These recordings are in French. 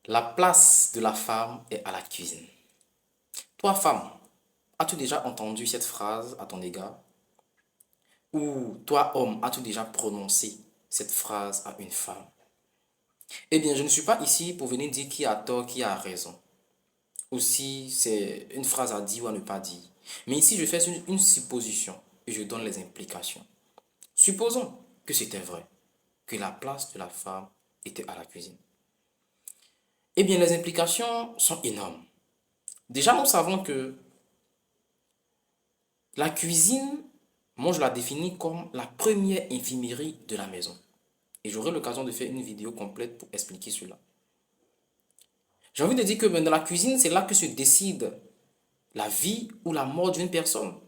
La place de la femme est à la cuisine. Toi, femme, as-tu déjà entendu cette phrase à ton égard? Ou toi, homme, as-tu déjà prononcé cette phrase à une femme? Eh bien, je ne suis pas ici pour venir dire qui a tort, qui a raison. Ou si c'est une phrase à dire ou à ne pas dire. Mais ici, je fais une supposition et je donne les implications. Supposons que c'était vrai, que la place de la femme était à la cuisine. Eh bien, les implications sont énormes. Déjà, nous savons que la cuisine, moi je la définis comme la première infirmerie de la maison. Et j'aurai l'occasion de faire une vidéo complète pour expliquer cela. J'ai envie de dire que dans la cuisine, c'est là que se décide la vie ou la mort d'une personne.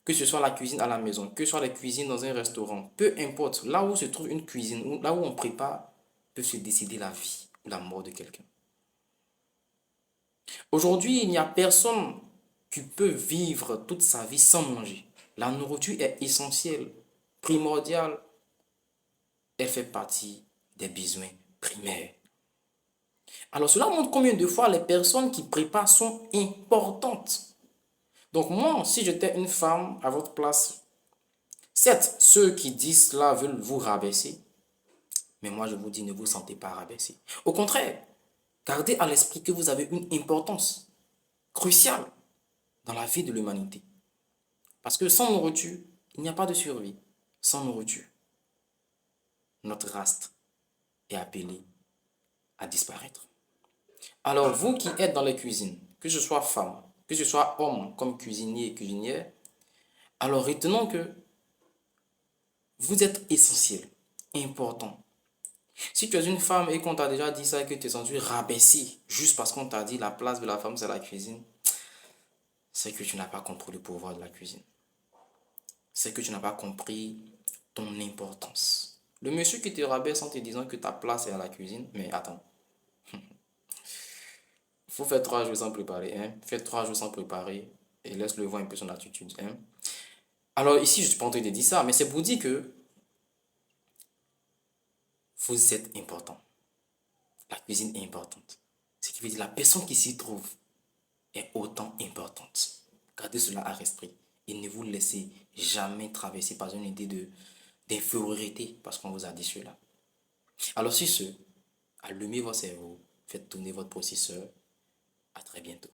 Que ce soit la cuisine à la maison, que ce soit la cuisine dans un restaurant, peu importe, là où se trouve une cuisine, là où on prépare, peut se décider la vie ou la mort de quelqu'un. Aujourd'hui, il n'y a personne qui peut vivre toute sa vie sans manger. La nourriture est essentielle, primordiale. Elle fait partie des besoins primaires. Alors cela montre combien de fois les personnes qui préparent sont importantes. Donc moi, si j'étais une femme à votre place, certes, ceux qui disent cela veulent vous rabaisser, mais moi je vous dis, ne vous sentez pas rabaissé. Au contraire, gardez à l'esprit que vous avez une importance cruciale dans la vie de l'humanité. Parce que sans nourriture, il n'y a pas de survie. Sans nourriture, notre race est appelée à disparaître. Alors, vous qui êtes dans les cuisines, que ce soit femme, que ce soit homme comme cuisinier et cuisinière, alors retenons que vous êtes essentiel, important. Si tu es une femme et qu'on t'a déjà dit ça et que tu es senti rabaissé juste parce qu'on t'a dit la place de la femme c'est la cuisine, c'est que tu n'as pas compris le pouvoir de la cuisine. C'est que tu n'as pas compris ton importance. Le monsieur qui te rabaisse en te disant que ta place est à la cuisine, mais attends, il faut faire 3 jours sans préparer, hein. Fais 3 jours sans préparer et laisse-le voir un peu son attitude, hein. Alors ici, je ne suis pas en train de dire ça, mais c'est pour dire que vous êtes important. La cuisine est importante. Ce qui veut dire que la personne qui s'y trouve est autant importante. Gardez cela à l'esprit et ne vous laissez jamais traverser par une idée d'infériorité parce qu'on vous a dit cela. Alors sur ce, allumez votre cerveau, faites tourner votre processeur. À très bientôt.